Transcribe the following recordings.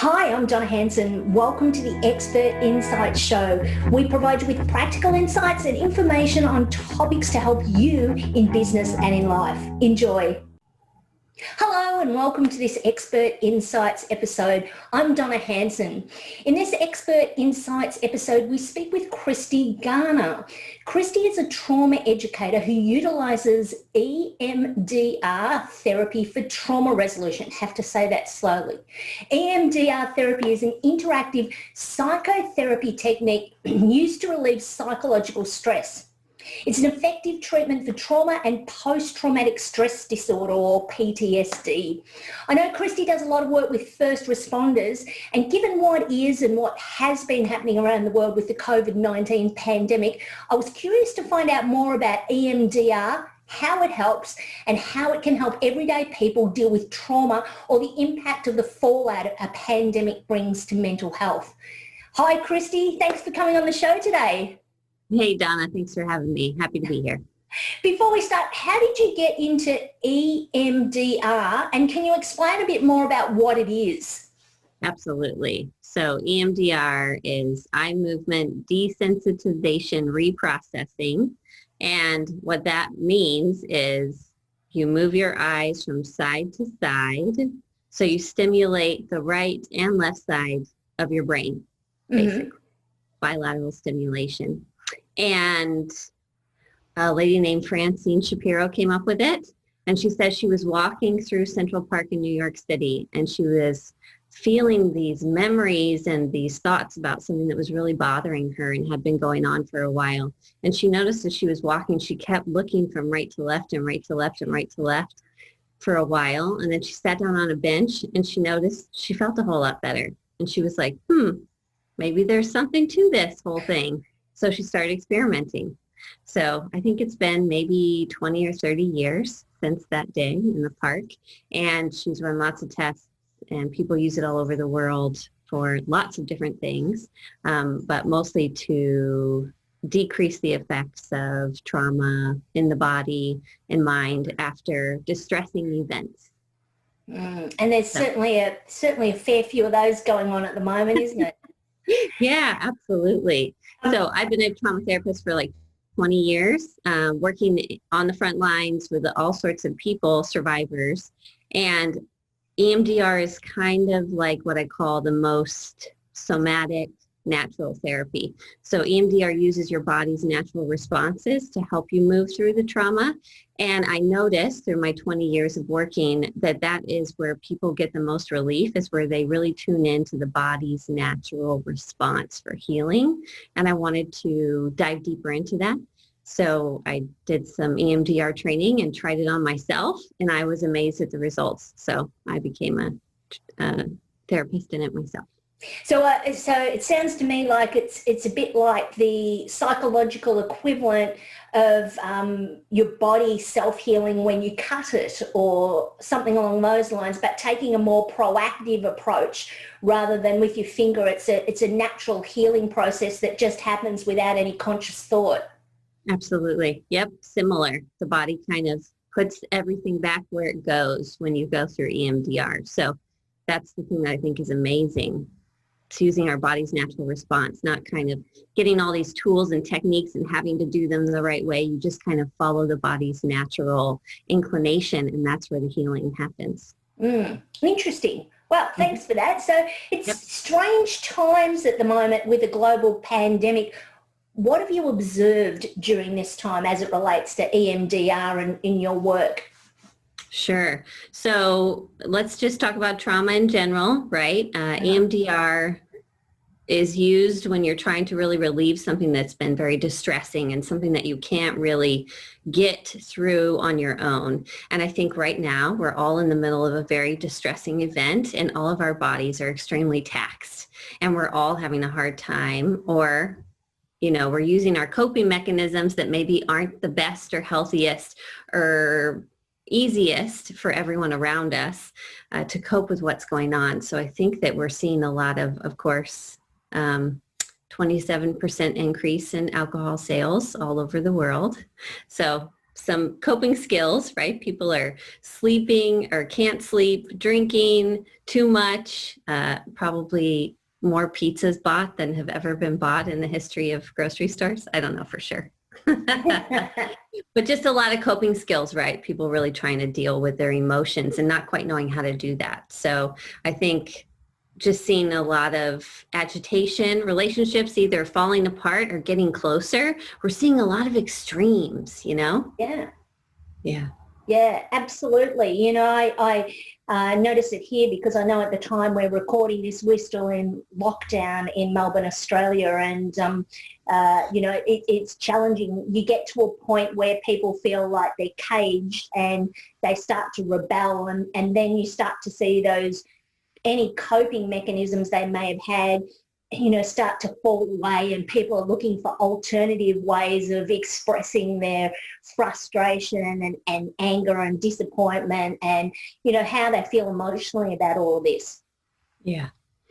Hi, I'm Donna Hanson. Welcome to the Expert Insights Show. We provide you with practical insights and information on topics to help you in business and in life. Enjoy. Hello and welcome to this Expert Insights episode. I'm Donna Hanson. In this Expert Insights episode, we speak with Christi Garner. Christi is a trauma educator who utilizes EMDR therapy for trauma resolution. Have to say that slowly. EMDR therapy is an interactive psychotherapy technique used to relieve psychological stress. It's an effective treatment for trauma and post-traumatic stress disorder, or PTSD. I know Christi does a lot of work with first responders, and given what is and what has been happening around the world with the COVID-19 pandemic, I was curious to find out more about EMDR, how it helps, and how it can help everyday people deal with trauma or the impact of the fallout a pandemic brings to mental health. Hi, Christi. Thanks for coming on the show today. Hey, Donna, thanks for having me. Happy to be here. Before we start, how did you get into EMDR, and can you explain a bit more about what it is? Absolutely. So EMDR is eye movement desensitization reprocessing. And what that means is you move your eyes from side to side. So you stimulate the right and left side of your brain, basically. Bilateral stimulation. And a lady named Francine Shapiro came up with it. And she says she was walking through Central Park in New York City, and she was feeling these memories and these thoughts about something that was really bothering her and had been going on for a while. And she noticed as she was walking, she kept looking from right to left and right to left and right to left for a while. And then she sat down on a bench and she noticed she felt a whole lot better. And she was like, maybe there's something to this whole thing. So she started experimenting. So I think it's been maybe 20 or 30 years since that day in the park. And she's run lots of tests, and people use it all over the world for lots of different things, but mostly to decrease the effects of trauma in the body and mind after distressing events. And there's certainly a fair few of those going on at the moment, isn't it? Yeah, absolutely. So I've been a trauma therapist for like 20 years, working on the front lines with all sorts of people, survivors. And EMDR is kind of like what I call the most somatic natural therapy. So EMDR uses your body's natural responses to help you move through the trauma. And I noticed through my 20 years of working that is where people get the most relief, is where they really tune into the body's natural response for healing. And I wanted to dive deeper into that. So I did some EMDR training and tried it on myself, and I was amazed at the results. So I became a therapist in it myself. So it sounds to me like it's a bit like the psychological equivalent of your body self-healing when you cut it, or something along those lines, but taking a more proactive approach rather than with your finger. It's a natural healing process that just happens without any conscious thought. Absolutely. Yep. Similar. The body kind of puts everything back where it goes when you go through EMDR. So that's the thing that I think is amazing. It's using our body's natural response, not kind of getting all these tools and techniques and having to do them the right way. You just kind of follow the body's natural inclination, and that's where the healing happens. Interesting. Well, thanks for that. So it's strange times at the moment with a global pandemic. What have you observed during this time as it relates to EMDR and in your work? Sure. So let's just talk about trauma in general, right? EMDR is used when you're trying to really relieve something that's been very distressing and something that you can't really get through on your own. And I think right now we're all in the middle of a very distressing event, and all of our bodies are extremely taxed, and we're all having a hard time, or we're using our coping mechanisms that maybe aren't the best or healthiest or easiest for everyone around us to cope with what's going on. So I think that we're seeing a lot of course, 27% increase in alcohol sales all over the world. So some coping skills, right? People are sleeping or can't sleep, drinking too much, probably more pizzas bought than have ever been bought in the history of grocery stores. I don't know for sure. But just a lot of coping skills, right? People really trying to deal with their emotions and not quite knowing how to do that. So I think just seeing a lot of agitation, relationships either falling apart or getting closer. We're seeing a lot of extremes, you know? Yeah. Yeah. Yeah, absolutely. You know, I notice it here because I know at the time we're recording this, we're still in lockdown in Melbourne, Australia, and you know, it's challenging. You get to a point where people feel like they're caged and they start to rebel, and then you start to see those any coping mechanisms they may have had, you know, start to fall away, and people are looking for alternative ways of expressing their frustration and anger and disappointment and, you know, how they feel emotionally about all of this. Yeah.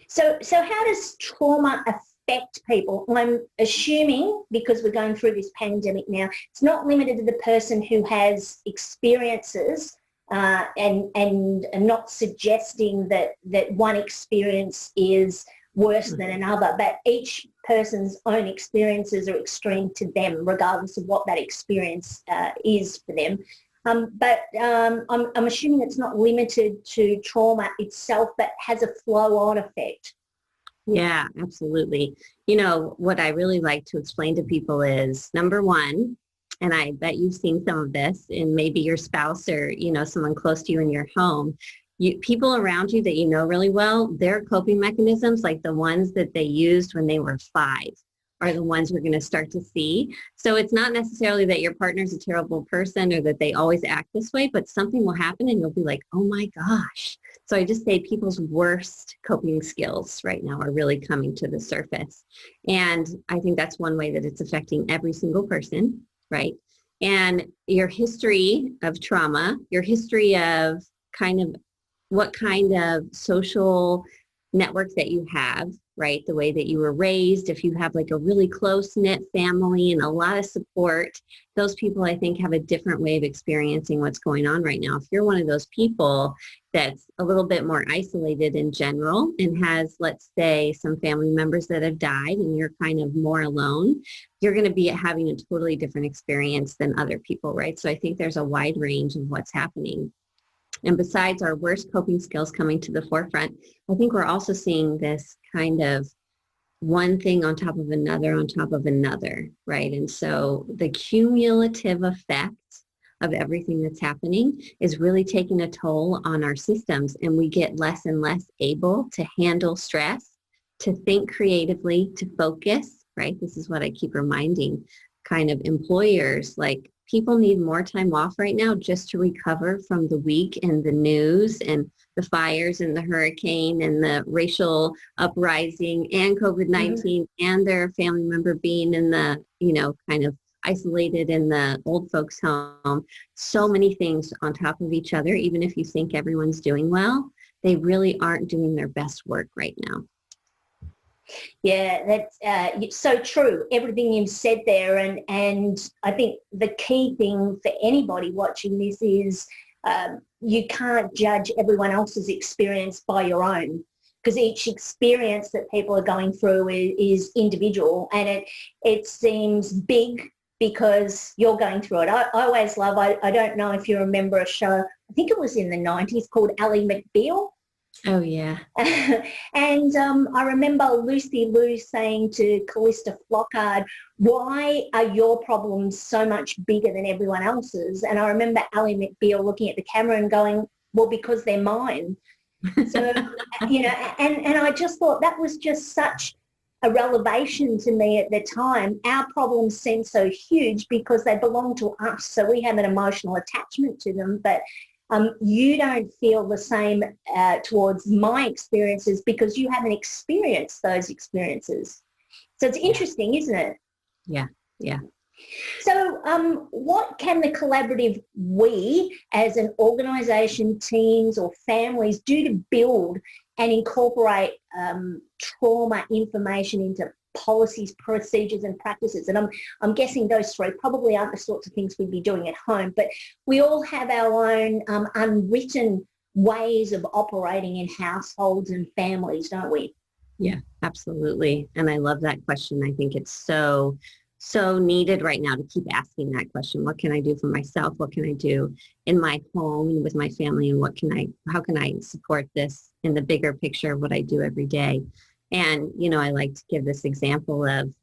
So how does trauma affect people? I'm assuming, because we're going through this pandemic now, it's not limited to the person who has experiences, and not suggesting that one experience is worse than another, but each person's own experiences are extreme to them, regardless of what that experience is for them. But I'm assuming it's not limited to trauma itself, but has a flow-on effect. Yeah, absolutely. You know, what I really like to explain to people is, number one, and I bet you've seen some of this in maybe your spouse or, you know, someone close to you in your home, people around you that you know really well, their coping mechanisms, like the ones that they used when they were 5, are the ones we're going to start to see. So it's not necessarily that your partner's a terrible person or that they always act this way, but something will happen and you'll be like, oh my gosh. So I just say people's worst coping skills right now are really coming to the surface. And I think that's one way that it's affecting every single person, right? And your history of trauma, your history of kind of what kind of social network that you have, right? The way that you were raised, if you have like a really close-knit family and a lot of support, those people I think have a different way of experiencing what's going on right now. If you're one of those people that's a little bit more isolated in general and has, let's say, some family members that have died and you're kind of more alone, you're going to be having a totally different experience than other people, right? So I think there's a wide range of what's happening. And besides our worst coping skills coming to the forefront, I think we're also seeing this kind of one thing on top of another, right? And so the cumulative effect of everything that's happening is really taking a toll on our systems, and we get less and less able to handle stress, to think creatively, to focus, right? This is what I keep reminding kind of employers, like people need more time off right now just to recover from the week and the news and the fires and the hurricane and the racial uprising and COVID-19 and their family member being in the, you know, kind of isolated in the old folks home. So many things on top of each other. Even if you think everyone's doing well, they really aren't doing their best work right now. Yeah, that's so true. Everything you've said there, and I think the key thing for anybody watching this is you can't judge everyone else's experience by your own, because each experience that people are going through is individual, and it seems big because you're going through it. I always love, I don't know if you remember a show, I think it was in the 90s, called Ally McBeal. Oh, yeah. And I remember Lucy Liu saying to Callista Flockhart, why are your problems so much bigger than everyone else's? And I remember Ally McBeal looking at the camera and going, well, because they're mine. So, you know, and I just thought that was just such a revelation to me at the time. Our problems seem so huge because they belong to us. So we have an emotional attachment to them, but you don't feel the same towards my experiences because you haven't experienced those experiences. So it's interesting, isn't it? Yeah, yeah. So what can the collaborative we as an organisation, teams or families do to build and incorporate trauma information into policies, procedures, and practices. And I'm guessing those three probably aren't the sorts of things we'd be doing at home, but we all have our own unwritten ways of operating in households and families, don't we? Yeah, absolutely. And I love that question. I think it's so needed right now to keep asking that question. What can I do for myself? What can I do in my home and with my family? And how can I support this in the bigger picture of what I do every day? And, I like to give this example of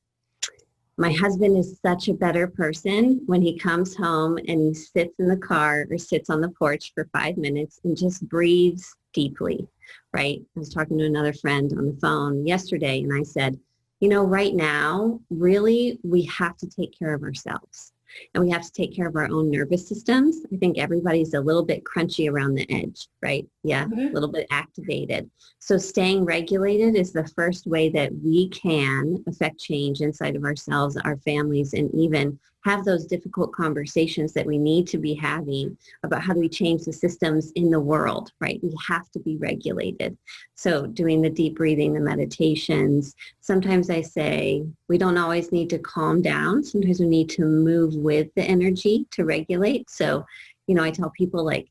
my husband is such a better person when he comes home and he sits in the car or sits on the porch for 5 minutes and just breathes deeply, right? I was talking to another friend on the phone yesterday and I said, right now, really, we have to take care of ourselves and we have to take care of our own nervous systems. I think everybody's a little bit crunchy around the edge, right? Yeah, a little bit activated. So staying regulated is the first way that we can affect change inside of ourselves, our families, and even have those difficult conversations that we need to be having about how do we change the systems in the world, right? We have to be regulated. So doing the deep breathing, the meditations. Sometimes I say we don't always need to calm down. Sometimes we need to move with the energy to regulate. So, I tell people like,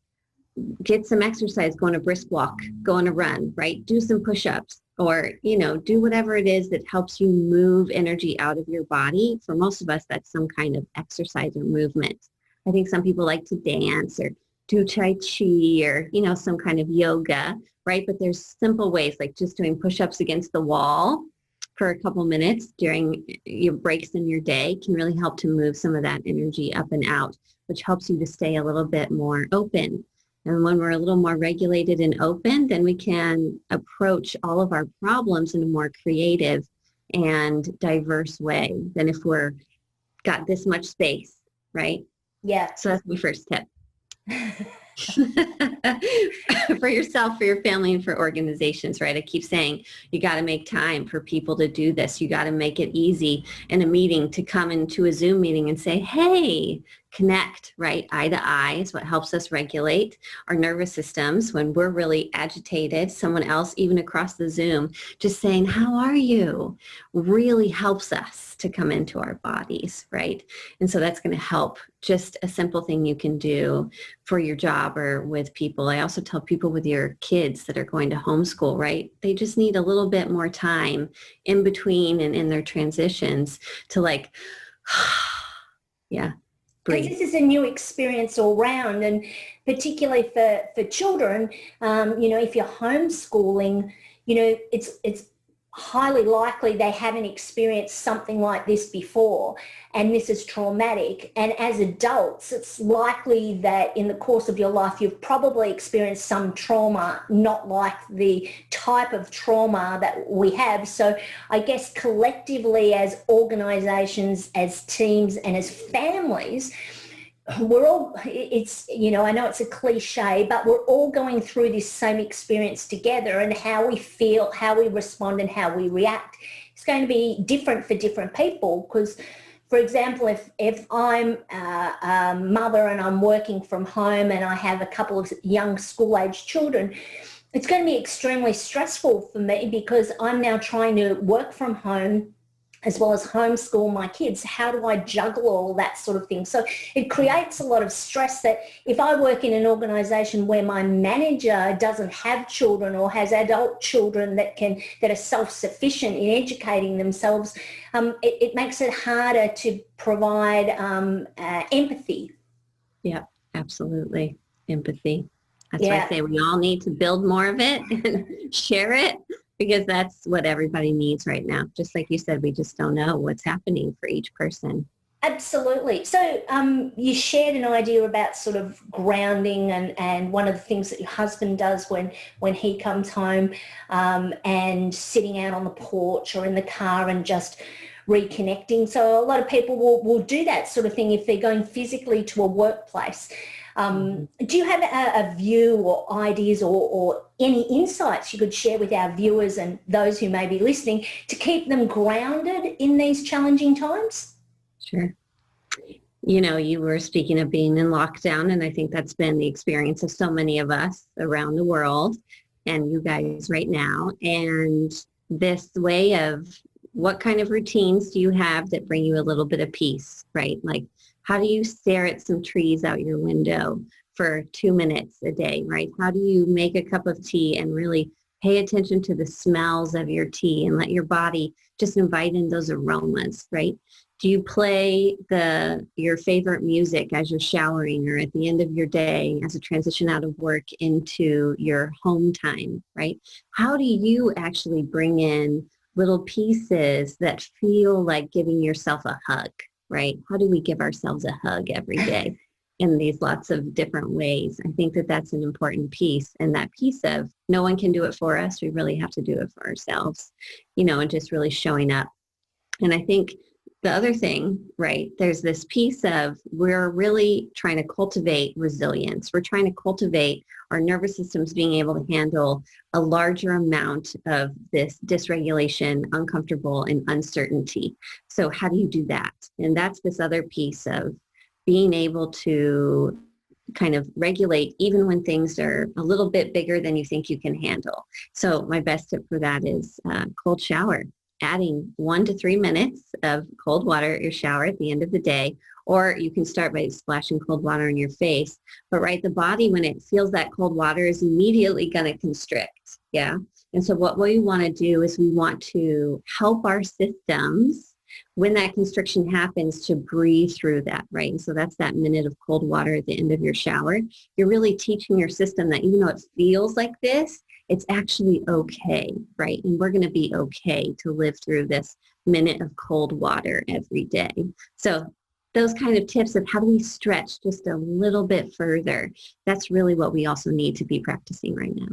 get some exercise, go on a brisk walk, go on a run, right? Do some push-ups or, do whatever it is that helps you move energy out of your body. For most of us, that's some kind of exercise or movement. I think some people like to dance or do Tai Chi or, some kind of yoga, right? But there's simple ways like just doing push-ups against the wall for a couple minutes during your breaks in your day can really help to move some of that energy up and out, which helps you to stay a little bit more open. And when we're a little more regulated and open, then we can approach all of our problems in a more creative and diverse way than if we're got this much space, right? Yeah. So that's my first tip. For yourself, for your family, and for organizations, right? I keep saying you got to make time for people to do this. You got to make it easy in a meeting to come into a Zoom meeting and say, hey, connect, right? Eye to eye is what helps us regulate our nervous systems when we're really agitated. Someone else, even across the Zoom, just saying, how are you, really helps us to come into our bodies, right? And so that's going to help. Just a simple thing you can do for your job or with people. I also tell people with your kids that are going to homeschool, right? They just need a little bit more time in between and in their transitions to like, yeah. Because this is a new experience all round, and particularly for children, if you're homeschooling, it's highly likely they haven't experienced something like this before, and this is traumatic. And as adults, it's likely that in the course of your life, you've probably experienced some trauma, not like the type of trauma that we have. So I guess collectively as organizations, as teams, and as families, we're all, I know it's a cliche, but we're all going through this same experience together, and how we feel, how we respond, and how we react is going to be different for different people. Because, for example, if I'm a mother and I'm working from home and I have a couple of young school-age children, it's going to be extremely stressful for me because I'm now trying to work from home as well as homeschool my kids. How do I juggle all that sort of thing? So it creates a lot of stress that if I work in an organization where my manager doesn't have children or has adult children that are self-sufficient in educating themselves, it makes it harder to provide empathy. Yeah, absolutely. Empathy. That's why I say we all need to build more of it and share it, because that's what everybody needs right now. Just like you said, we just don't know what's happening for each person. Absolutely. So you shared an idea about sort of grounding and one of the things that your husband does when he comes home, and sitting out on the porch or in the car and just reconnecting. So a lot of people will do that sort of thing if they're going physically to a workplace. Do you have a view or ideas or any insights you could share with our viewers and those who may be listening to keep them grounded in these challenging times? Sure. You were speaking of being in lockdown, and I think that's been the experience of so many of us around the world and you guys right now. And this way of what kind of routines do you have that bring you a little bit of peace, right? Like, how do you stare at some trees out your window for 2 minutes a day, right? How do you make a cup of tea and really pay attention to the smells of your tea and let your body just invite in those aromas, right? Do you play your favorite music as you're showering or at the end of your day as a transition out of work into your home time, right? How do you actually bring in little pieces that feel like giving yourself a hug, right? How do we give ourselves a hug every day in these lots of different ways? I think that that's an important piece. And that piece of no one can do it for us. We really have to do it for ourselves, and just really showing up. And I think the other thing, right, there's this piece of we're really trying to cultivate resilience. We're trying to cultivate our nervous systems being able to handle a larger amount of this dysregulation, uncomfortable, and uncertainty. So how do you do that? And that's this other piece of being able to kind of regulate even when things are a little bit bigger than you think you can handle. So my best tip for that is cold shower. Adding 1 to 3 minutes of cold water at your shower at the end of the day, or you can start by splashing cold water on your face. But right, the body, when it feels that cold water, is immediately going to constrict. Yeah. And so what we want to do is we want to help our systems when that constriction happens to breathe through that, right? And so that's that minute of cold water at the end of your shower. You're really teaching your system that even though it feels like this, it's actually okay, right? And we're going to be okay to live through this minute of cold water every day. So those kind of tips of how do we stretch just a little bit further, that's really what we also need to be practicing right now.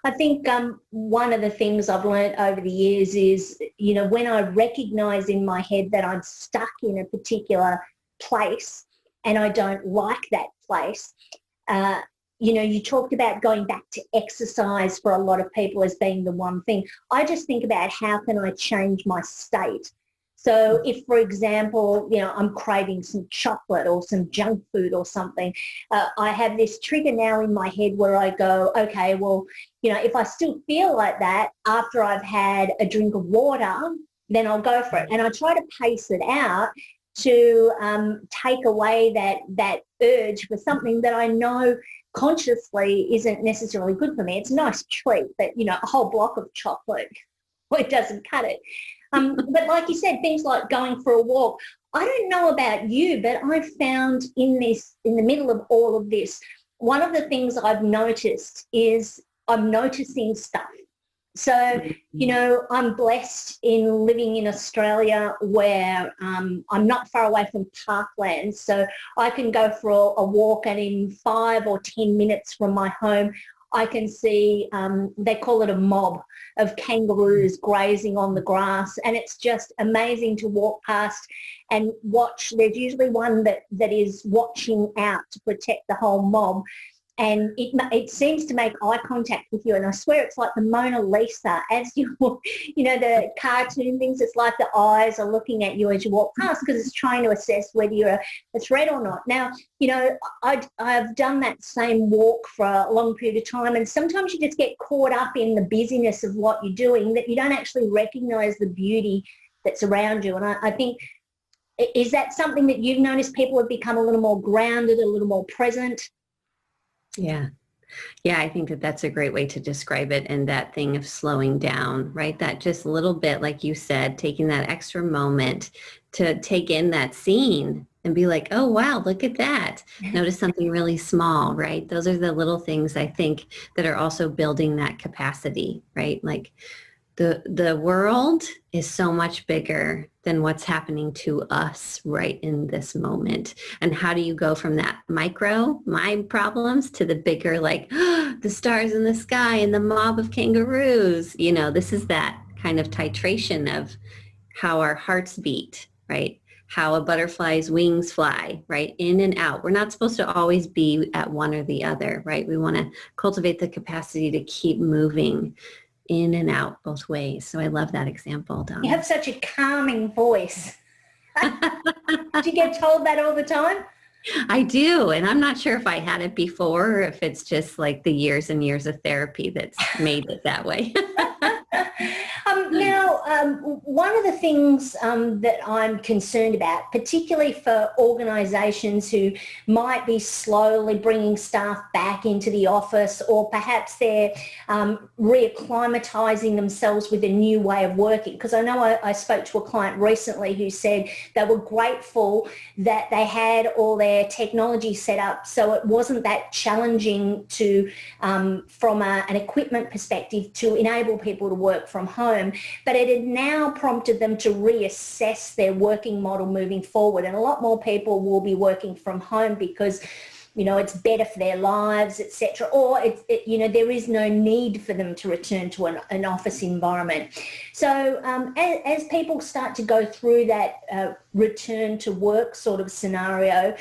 I think one of the things I've learned over the years is, when I recognize in my head that I'm stuck in a particular place and I don't like that place, you talked about going back to exercise for a lot of people as being the one thing. I just think about how can I change my state. So if, for example, I'm craving some chocolate or some junk food or something, I have this trigger now in my head where I go, okay, well, if I still feel like that after I've had a drink of water, then I'll go for it. And I try to pace it out to take away that urge for something that I know consciously isn't necessarily good for me. It's a nice treat, but, a whole block of chocolate, well, it doesn't cut it. But like you said, things like going for a walk. I don't know about you, but I've found in the middle of all of this, one of the things I've noticed is I'm noticing stuff. So, I'm blessed in living in Australia where I'm not far away from parklands. So I can go for a walk, and in 5 or 10 minutes from my home, I can see, they call it a mob of kangaroos grazing on the grass, and it's just amazing to walk past and watch. There's usually one that is watching out to protect the whole mob, and it seems to make eye contact with you, and I swear it's like the Mona Lisa as you walk, the cartoon things. It's like the eyes are looking at you as you walk past because it's trying to assess whether you're a threat or not. Now, I've done that same walk for a long period of time, and sometimes you just get caught up in the busyness of what you're doing that you don't actually recognize the beauty that's around you. And I think, is that something that you've noticed people have become a little more grounded, a little more present? Yeah. Yeah, I think that that's a great way to describe it. And that thing of slowing down, right? That just a little bit, like you said, taking that extra moment to take in that scene and be like, oh, wow, look at that. Notice something really small, right? Those are the little things I think that are also building that capacity, right? Like the world is so much bigger than what's happening to us right in this moment. And how do you go from that my problems to the bigger, like the stars in the sky and the mob of kangaroos? This is that kind of titration of how our hearts beat, right? How a butterfly's wings fly, right? In and out. We're not supposed to always be at one or the other, right? We want to cultivate the capacity to keep moving in and out both ways. So I love that example, Donna. You have such a calming voice. Do you get told that all the time? I do. And I'm not sure if I had it before or if it's just like the years and years of therapy that's made it that way. One of the things that I'm concerned about, particularly for organisations who might be slowly bringing staff back into the office, or perhaps they're reacclimatising themselves with a new way of working, because I know I spoke to a client recently who said they were grateful that they had all their technology set up so it wasn't that challenging to, from an equipment perspective, to enable people to work from home. But it had now prompted them to reassess their working model moving forward. And a lot more people will be working from home because, it's better for their lives, etc. Or, there is no need for them to return to an office environment. So as people start to go through that return to work sort of scenario,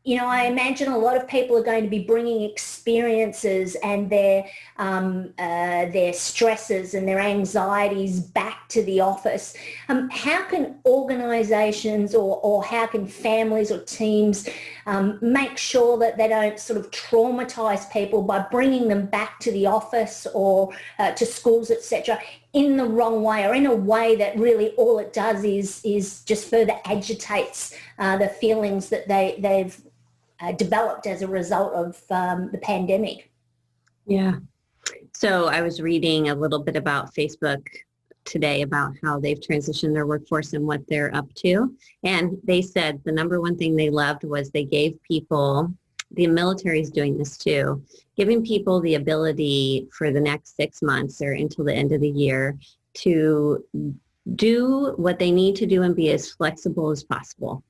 I imagine a lot of people are going to be bringing experiences and their stresses and their anxieties back to the office. How can organisations or how can families or teams make sure that they don't sort of traumatise people by bringing them back to the office or to schools, etc., in the wrong way, or in a way that really all it does is just further agitates the feelings that they've developed as a result of the pandemic? Yeah. So I was reading a little bit about Facebook today about how they've transitioned their workforce and what they're up to. And they said the number one thing they loved was they gave people, the military is doing this too, giving people the ability for the next 6 months or until the end of the year to do what they need to do and be as flexible as possible.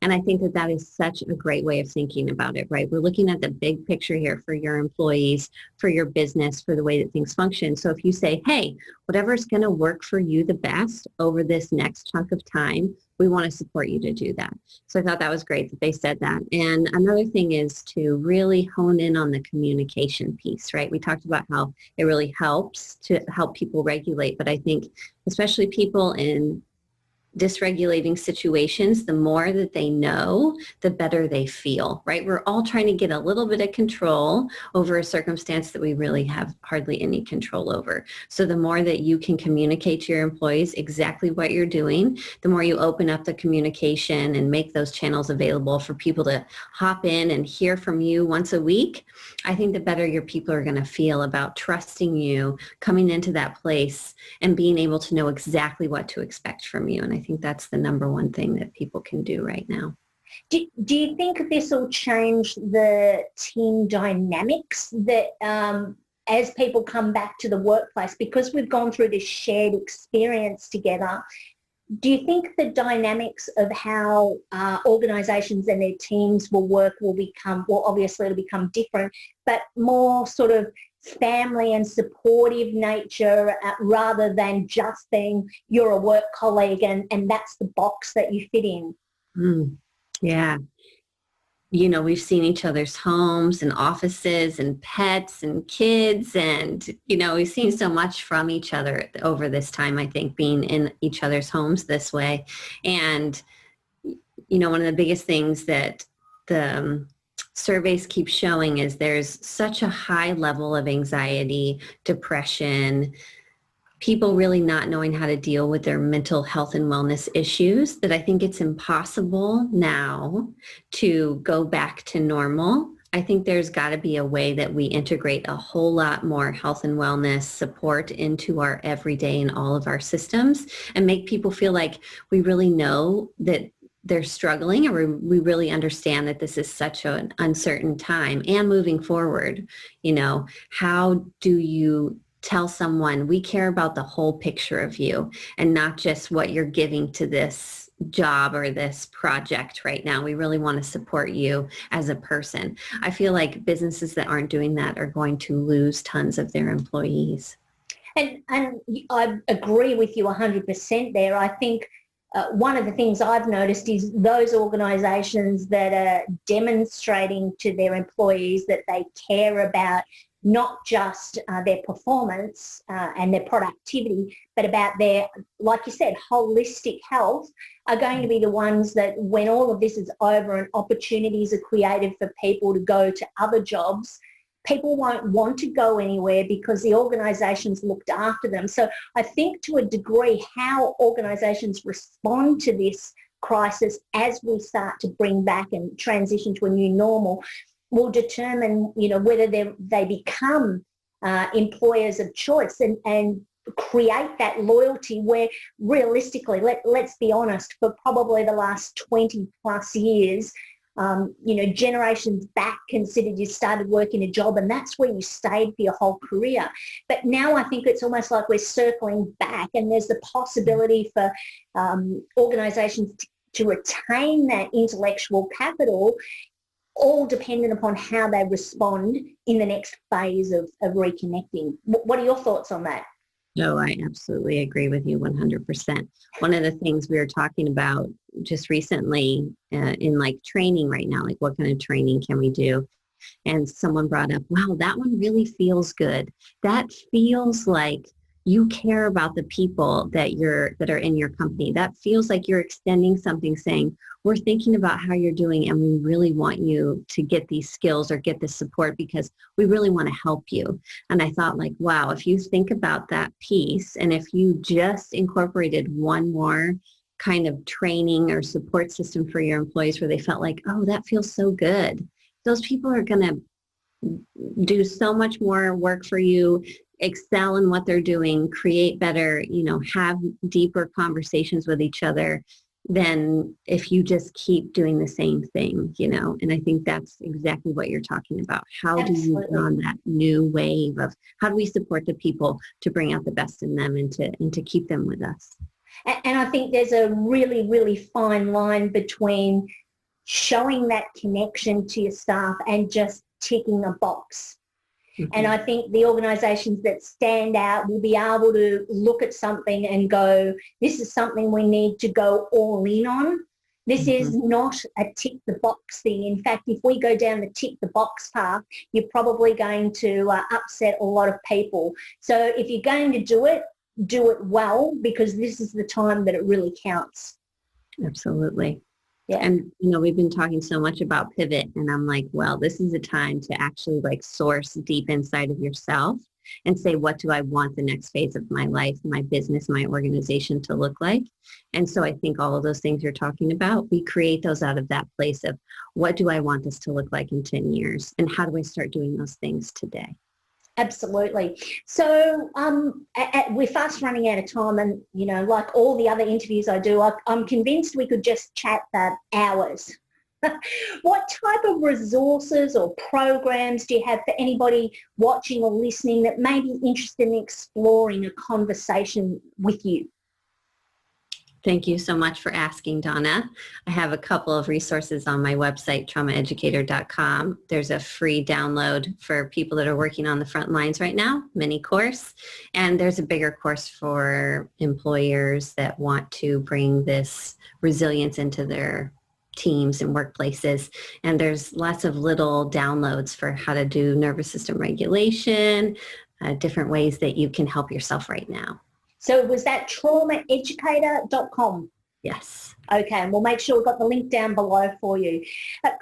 And I think that is such a great way of thinking about it, right? We're looking at the big picture here for your employees, for your business, for the way that things function. So if you say, hey, whatever's going to work for you the best over this next chunk of time, we want to support you to do that. So I thought that was great that they said that. And another thing is to really hone in on the communication piece, right? We talked about how it really helps to help people regulate, but I think especially people in dysregulating situations, the more that they know, the better they feel, right? We're all trying to get a little bit of control over a circumstance that we really have hardly any control over. So the more that you can communicate to your employees exactly what you're doing, the more you open up the communication and make those channels available for people to hop in and hear from you once a week, I think the better your people are going to feel about trusting you, coming into that place and being able to know exactly what to expect from you. And I think that's the number one thing that people can do right now. Do you think this will change the team dynamics that as people come back to the workplace, because we've gone through this shared experience together? Do you think the dynamics of how organisations and their teams will work will become, well, obviously it'll become different, but more sort of family and supportive nature rather than just being you're a work colleague and that's the box that you fit in? Yeah. We've seen each other's homes and offices and pets and kids, and, we've seen so much from each other over this time, I think, being in each other's homes this way. And, one of the biggest things that the surveys keep showing is there's such a high level of anxiety, depression, people really not knowing how to deal with their mental health and wellness issues, that I think it's impossible now to go back to normal. I think there's got to be a way that we integrate a whole lot more health and wellness support into our everyday and all of our systems and make people feel like we really know that they're struggling, or we really understand that this is such an uncertain time. And moving forward, how do you tell someone we care about the whole picture of you and not just what you're giving to this job or this project right now? We really want to support you as a person. I feel like businesses that aren't doing that are going to lose tons of their employees. And I agree with you 100% there. I think one of the things I've noticed is those organisations that are demonstrating to their employees that they care about not just their performance and their productivity, but about their, like you said, holistic health, are going to be the ones that when all of this is over and opportunities are created for people to go to other jobs, people won't want to go anywhere because the organisations looked after them. So I think to a degree how organisations respond to this crisis as we start to bring back and transition to a new normal will determine, whether they become employers of choice and create that loyalty where realistically, let's be honest, for probably the last 20 plus years, generations back considered you started working a job and that's where you stayed for your whole career. But now I think it's almost like we're circling back and there's the possibility for organisations to retain that intellectual capital, all dependent upon how they respond in the next phase of reconnecting. What are your thoughts on that? No, I absolutely agree with you 100%. One of the things we were talking about just recently in like training right now, like what kind of training can we do? And someone brought up, wow, that one really feels good. That feels like you care about the people that are in your company. That feels like you're extending something saying, we're thinking about how you're doing and we really want you to get these skills or get this support because we really want to help you. And I thought like, wow, if you think about that piece and if you just incorporated one more kind of training or support system for your employees where they felt like, oh, that feels so good. Those people are going to do so much more work for you, excel in what they're doing, create better, have deeper conversations with each other than if you just keep doing the same thing, and I think that's exactly what you're talking about. How Absolutely. do you get on that new wave of how do we support the people to bring out the best in them and to keep them with us? And I think there's a really, really fine line between showing that connection to your staff and just ticking a box. Mm-hmm. And I think the organisations that stand out will be able to look at something and go, this is something we need to go all in on. This is not a tick the box thing. In fact, if we go down the tick the box path, you're probably going to upset a lot of people. So if you're going to do it well, because this is the time that it really counts. Absolutely. Yeah. And, we've been talking so much about pivot and I'm like, well, this is a time to actually like source deep inside of yourself and say, what do I want the next phase of my life, my business, my organization to look like? And so I think all of those things you're talking about, we create those out of that place of what do I want this to look like in 10 years? And how do I start doing those things today? Absolutely. So we're fast running out of time and, like all the other interviews I do, I'm convinced we could just chat for hours. What type of resources or programs do you have for anybody watching or listening that may be interested in exploring a conversation with you? Thank you so much for asking, Donna. I have a couple of resources on my website, traumaeducator.com. There's a free download for people that are working on the front lines right now, mini course. And there's a bigger course for employers that want to bring this resilience into their teams and workplaces. And there's lots of little downloads for how to do nervous system regulation, different ways that you can help yourself right now. So was that traumaeducator.com? Yes. Okay, and we'll make sure we've got the link down below for you.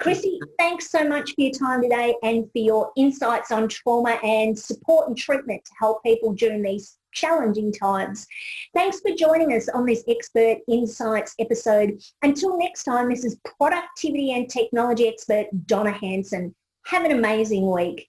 Christi, thanks so much for your time today and for your insights on trauma and support and treatment to help people during these challenging times. Thanks for joining us on this Expert Insights episode. Until next time, this is productivity and technology expert Donna Hanson. Have an amazing week.